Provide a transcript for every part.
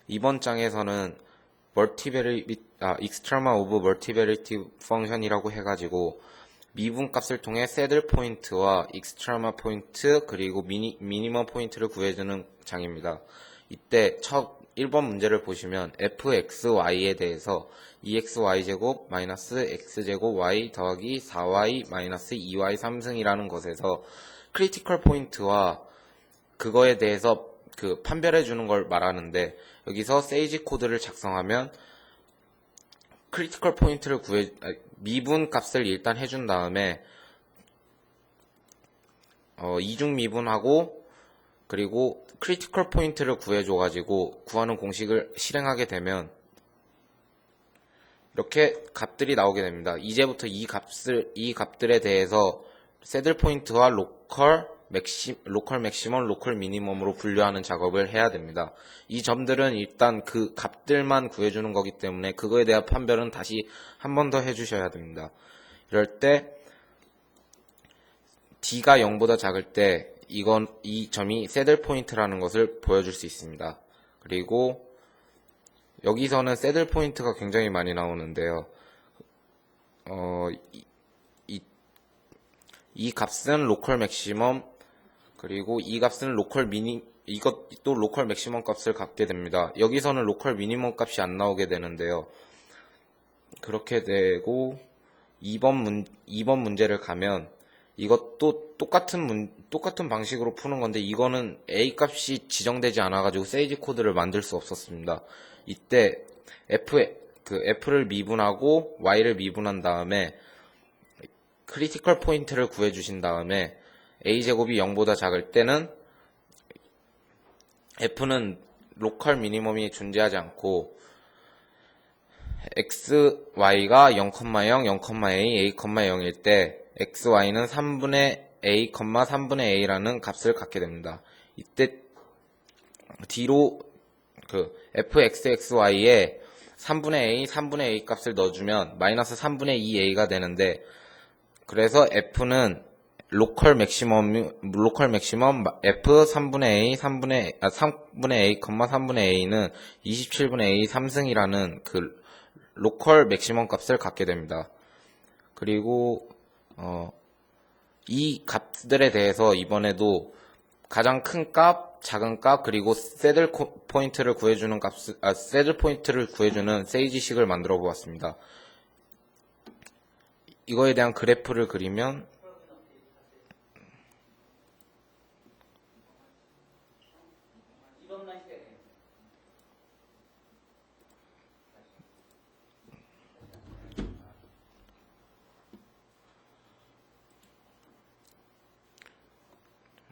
이번 장에서는 extrema of multivariate function이라고 해가지고 미분값을 통해 새들 포인트와 extrema 포인트 그리고 미니멈 포인트를 구해주는 장입니다. 이때 첫 1번 문제를 보시면 fxy에 대해서 2xy제곱 마이너스 x제곱 y 더하기 4y 마이너스 2y 3승이라는 것에서 크리티컬 포인트와 그거에 대해서 판별해 주는 걸 말하는데, 여기서 세이지 코드를 작성하면 크리티컬 포인트를 미분 값을 일단 해준 다음에 이중 미분하고 그리고 크리티컬 포인트를 구해줘가지고 구하는 공식을 실행하게 되면 이렇게 값들이 나오게 됩니다. 이제부터 이 값들에 대해서 새들 포인트와 로컬 맥시멈, 로컬 미니멈으로 분류하는 작업을 해야 됩니다. 이 점들은 일단 그 값들만 구해주는 거기 때문에 그거에 대한 판별은 다시 한 번 더 해주셔야 됩니다. 이럴 때 D가 0보다 작을 때 이 점이 새들 포인트라는 것을 보여줄 수 있습니다. 그리고 여기서는 새들 포인트가 굉장히 많이 나오는데요. 이 값은 로컬 맥시멈, 그리고 이 값은 이것도 로컬 맥시멈 값을 갖게 됩니다. 여기서는 로컬 미니멈 값이 안 나오게 되는데요. 그렇게 되고 2번 문제를 가면 이것도 똑같은 방식으로 푸는 건데, 이거는 A 값이 지정되지 않아가지고 세이지 코드를 만들 수 없었습니다. 이때 F를 미분하고 Y를 미분한 다음에 크리티컬 포인트를 구해주신 다음에 A제곱이 0보다 작을 때는 F는 로컬 미니멈이 존재하지 않고 x, y가 0, 0, 0,a, a, 0일 때 xy는 3분의 a, 3분의 a라는 값을 갖게 됩니다. 이때 뒤로 fxxy에 3분의 a 값을 넣어주면 마이너스 3분의 2a가 되는데, 그래서 f는 로컬 맥시멈 f 3분의 a, 3분의 a, 3분의 a는 27분의 a 3승이라는 로컬 맥시멈 값을 갖게 됩니다. 그리고 이 값들에 대해서 이번에도 가장 큰 값, 작은 값, 그리고 새들 포인트를 구해주는 새들 포인트를 구해주는 세이지식을 만들어 보았습니다. 이거에 대한 그래프를 그리면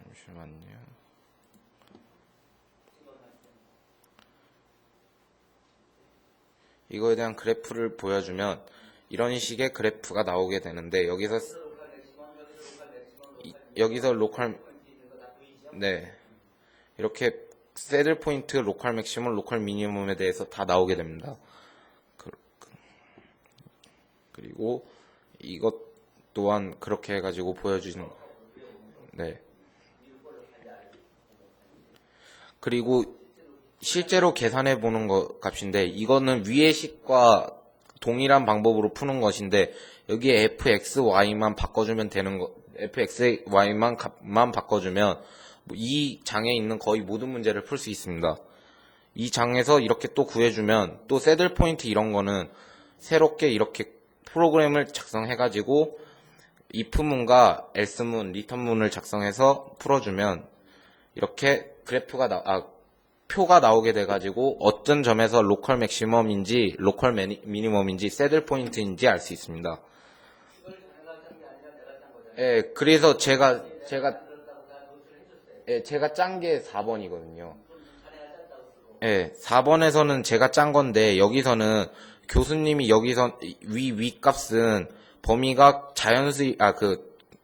잠시만요. 이거에 대한 그래프를 보여주면 이런 식의 그래프가 나오게 되는데, 여기서 로컬, 네, 이렇게 새들 포인트, 로컬 맥시멈, 로컬 미니멈에 대해서 다 나오게 됩니다. 그리고 이것 또한 그렇게 해가지고 보여주는, 네. 그리고 실제로 계산해 보는 값인데, 이거는 위의 식과 동일한 방법으로 푸는 것인데, 여기에 fxy만 바꿔주면 되는 fxy만 값만 바꿔주면 이 장에 있는 거의 모든 문제를 풀 수 있습니다. 이 장에서 이렇게 또 구해주면 또 새들 포인트 이런 거는 새롭게 이렇게 프로그램을 작성해가지고 if문과 else문, return문을 작성해서 풀어주면 이렇게 표가 나오게 돼가지고 어떤 점에서 로컬 맥시멈인지 로컬 미니멈인지 새들 포인트인지 알 수 있습니다. 예, 그래서 제가 짠 게 4번이거든요. 예, 4번에서는 제가 짠 건데, 여기서는 교수님이 여기서 위 값은 범위가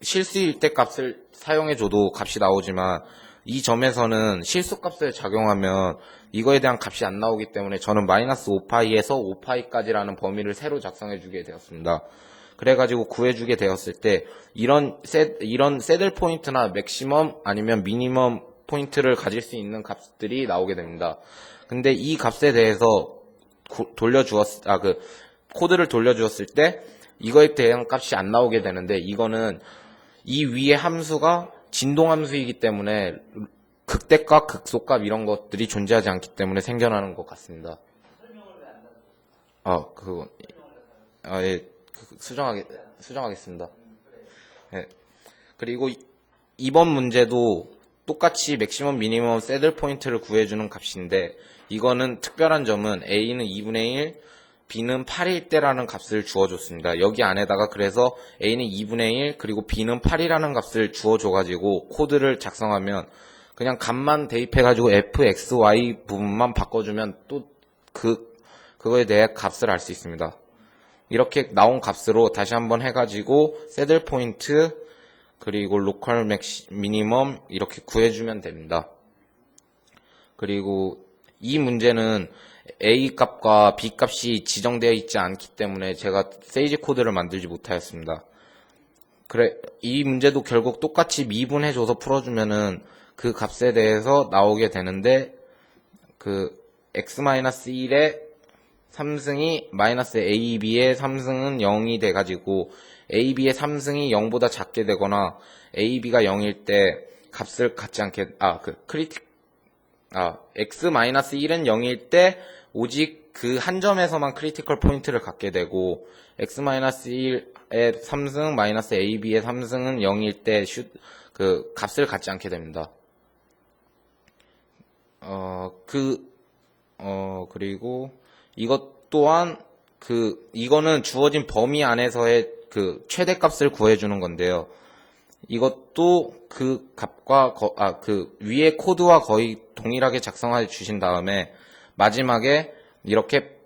실수일 때 값을 사용해줘도 값이 나오지만, 이 점에서는 실수값을 작용하면 이거에 대한 값이 안 나오기 때문에 저는 마이너스 5파이에서 5파이까지라는 범위를 새로 작성해주게 되었습니다. 그래가지고 구해주게 되었을 때 이런 새들 포인트나 맥시멈 아니면 미니멈 포인트를 가질 수 있는 값들이 나오게 됩니다. 근데 이 값에 대해서 코드를 돌려주었을 때 이거에 대한 값이 안 나오게 되는데, 이거는 이 위의 함수가 진동함수이기 때문에 극대값, 극소값 이런 것들이 존재하지 않기 때문에 생겨나는 것 같습니다. 예, 수정하겠습니다. 예. 그리고 이번 문제도 똑같이 맥시멈, 미니멈, 새들 포인트를 구해주는 값인데, 이거는 특별한 점은 A는 2분의 1, B는 8일 때라는 값을 주어줬습니다. 여기 안에다가 그래서 A는 2분의 1, 그리고 B는 8이라는 값을 주어줘가지고 코드를 작성하면 그냥 값만 대입해가지고 f, x, y 부분만 바꿔주면 또 그거에 대해 값을 알 수 있습니다. 이렇게 나온 값으로 다시 한번 해가지고 새들 포인트 그리고 로컬 미니멈 이렇게 구해주면 됩니다. 그리고 이 문제는 A 값과 B 값이 지정되어 있지 않기 때문에 제가 세이지 코드를 만들지 못하였습니다. 이 문제도 결국 똑같이 미분해줘서 풀어주면은 그 값에 대해서 나오게 되는데, 그 x-1의 3승이 마이너스 ab의 3승은 0이 돼가지고 ab의 3승이 0보다 작게 되거나 ab가 0일 때 값을 갖지 않게, x-1은 0일 때 오직 그 한 점에서만 크리티컬 포인트를 갖게 되고, x-1의 3승 마이너스 ab의 3승은 0일 때 그 값을 갖지 않게 됩니다. 그리고 이것 또한 이거는 주어진 범위 안에서의 그 최대값을 구해주는 건데요. 이것도 그 값과 위의 코드와 거의 동일하게 작성해 주신 다음에 마지막에 이렇게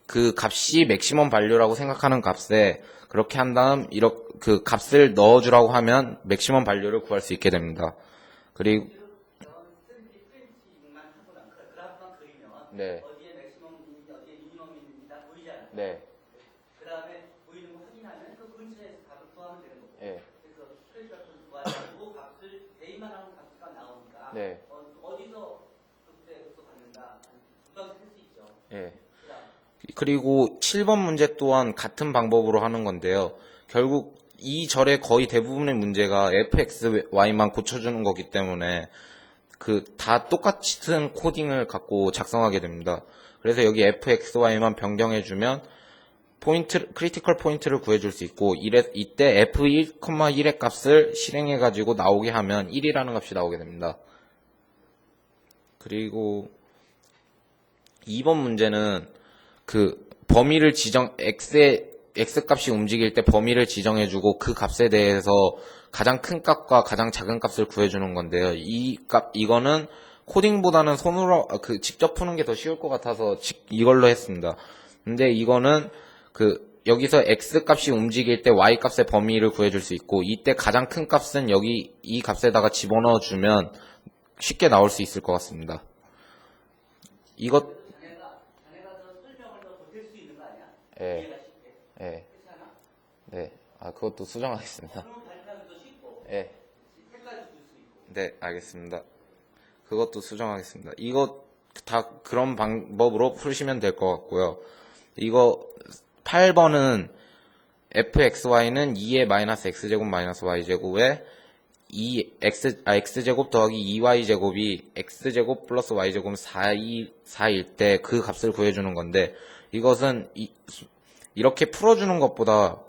그 값이 맥시멈 발류라고 생각하는 값에 그렇게 한 다음 그 값을 넣어주라고 하면 맥시멈 발류를 구할 수 있게 됩니다. 그리고 네. 어디에 맥시멈인지 어디에 미니멈인지 다 보이잖아요. 네. 그 다음에 보이는 거 확인하면 그 근처에서 값을 구하면 되는 거고. 네. 그래서 스트레이트를 구하고 값을 대입만 하는 값이 나오니까 네. 어디서 그때부터 받는다. 금방 쓸 수 있죠. 네. 그리고 7번 문제 또한 같은 방법으로 하는 건데요. 결국 이 절의 거의 대부분의 문제가 fxy만 고쳐주는 거기 때문에 다 똑같은 코딩을 갖고 작성하게 됩니다. 그래서 여기 fxy만 변경해주면 크리티컬 포인트를 구해줄 수 있고, 이때 f1,1의 값을 실행해가지고 나오게 하면 1이라는 값이 나오게 됩니다. 그리고 2번 문제는 범위를 x 값이 움직일 때 범위를 지정해주고 그 값에 대해서 가장 큰 값과 가장 작은 값을 구해주는 건데요. 이거는 코딩보다는 손으로 직접 푸는 게 더 쉬울 것 같아서 이걸로 했습니다. 근데 이거는 여기서 x 값이 움직일 때 y 값의 범위를 구해줄 수 있고, 이때 가장 큰 값은 여기 이 값에다가 집어넣어 주면 쉽게 나올 수 있을 것 같습니다. 자네가 더 설명을 더 보탤 수 있는 거 아니야? 예. 이해가 쉽게. 네. 그렇잖아. 네. 그것도 수정하겠습니다. 그러면 발표하기도 쉽고. 네. 색깔도 줄 수 있고. 네, 알겠습니다. 그것도 수정하겠습니다. 이거 다 그런 방법으로 풀시면 될 것 같고요. 이거 8번은 fxy는 2의 마이너스 x제곱 마이너스 y제곱에 x제곱 더하기 2y제곱이 x제곱 플러스 y제곱 4일 때 그 값을 구해주는 건데, 이것은 이렇게 풀어주는 것보다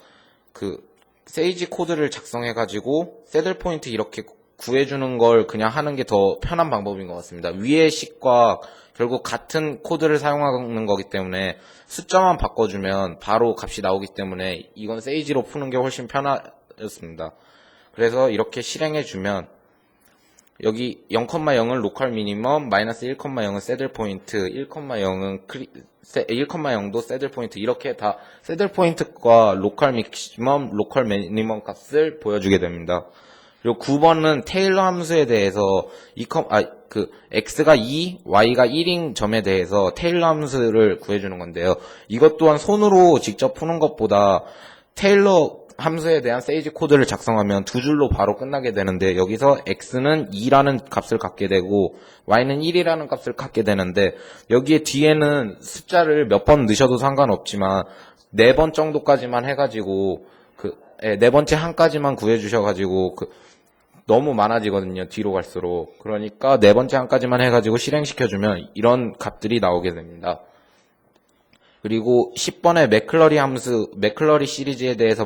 세이지 코드를 작성해가지고 새들 포인트 이렇게 구해주는 걸 그냥 하는 게 더 편한 방법인 것 같습니다. 위의 식과 결국 같은 코드를 사용하는 거기 때문에 숫자만 바꿔주면 바로 값이 나오기 때문에 이건 세이지로 푸는 게 훨씬 편하였습니다. 그래서 이렇게 실행해주면 여기 0,0은 로컬 미니멈, 마이너스 1,0은 새들 포인트, 1,0도 새들 포인트, 이렇게 다 새들 포인트과 로컬 맥시멈, 로컬 미니멈 값을 보여주게 됩니다. 그리고 9번은 테일러 함수에 대해서 x가 2, y가 1인 점에 대해서 테일러 함수를 구해주는 건데요. 이것 또한 손으로 직접 푸는 것보다 테일러 함수에 대한 세이지 코드를 작성하면 두 줄로 바로 끝나게 되는데 여기서 x는 2라는 값을 갖게 되고 y는 1이라는 값을 갖게 되는데 여기에 뒤에는 숫자를 몇 번 넣으셔도 상관없지만 4번 정도까지만 해가지고 네 번째 한까지만 구해주셔가지고 너무 많아지거든요. 뒤로 갈수록. 그러니까 4번째 한까지만 해가지고 실행시켜주면 이런 값들이 나오게 됩니다. 그리고 10번의 맥클러리 시리즈에 대해서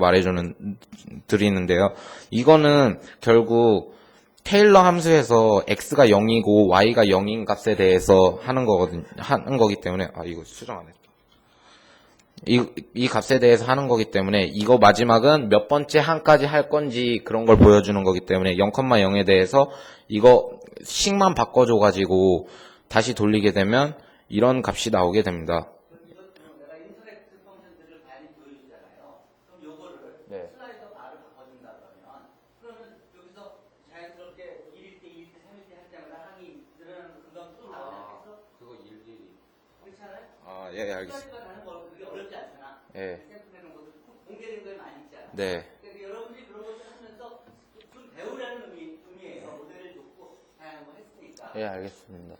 드리는데요. 이거는 결국 테일러 함수에서 x가 0이고 y가 0인 값에 대해서 하는 거기 때문에, 이거 수정 안 했다. 이 값에 대해서 하는 거기 때문에 이거 마지막은 몇 번째 한까지 할 건지 그런 걸 보여주는 거기 때문에 0,0에 대해서 이거 식만 바꿔줘가지고 다시 돌리게 되면 이런 값이 나오게 됩니다. 내가 인터랙트 펑션들을 많이 보여주잖아요. 그럼 요거를 네. 슬라이더 바로 바꿔준다 그러면 여기서 자연스럽게 1일 때, 2일 때, 3일 때 할 때마다 항이 늘어나는 금방 또 나오잖아요. 그거 일일이. 그렇지 않아요? 예, 알겠습니다. 슬라이더가 가는 거 그게 어렵지 않잖아. 예. 샘플되는 것도 공개된 거에 많이 있잖아. 네. 그러니까 여러분들이 그런 것을 하면서 좀 배우라는 의미예요. 모델을 줬고 다양한 거 했으니까. 예, 알겠습니다.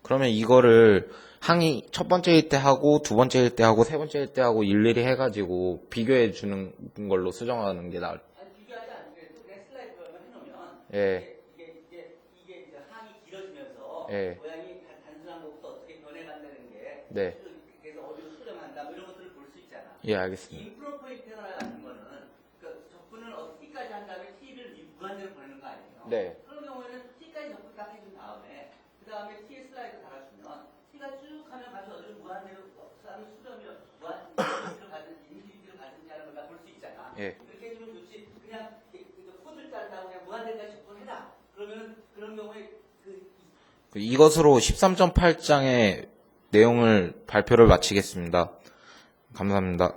그러면 이거를 항이 첫 번째일 때 하고 두 번째일 때 하고 세 번째일 때 하고 일일이 해가지고 비교해 주는 걸로 수정하는 게 나을. 아니, 비교하지 않게 그냥 슬라이드만 해놓으면 예. 이게 이제 항이 길어지면서 예. 모양이 단순한 것부터 어떻게 변해간다는 게 네. 그래서 어디로 수정한다 뭐 이런 것들을 볼 수 있잖아. 예, 알겠습니다. 임프로퍼 인테그럴 같은 거는 그 접근을 t까지 한 다음에 t를 무한대로 보내는 거 아니에요? 네. 그런 경우에는 t까지 접근 딱 해준 다음에 그 다음에 t의 슬라이드 달아주면 t가 쭉 하면 가서 어디로 무한대로 그다음에 수렴이면 무한대로 가든지 인피니티로 가든지 하는 걸 다 볼 수 있잖아. 예. 그렇게 해주면 좋지. 그냥 코드를 짠다고 그냥 무한대까지 접근해라. 그러면 그런 경우에 이것으로 13.8장의 내용을 발표를 마치겠습니다. 감사합니다.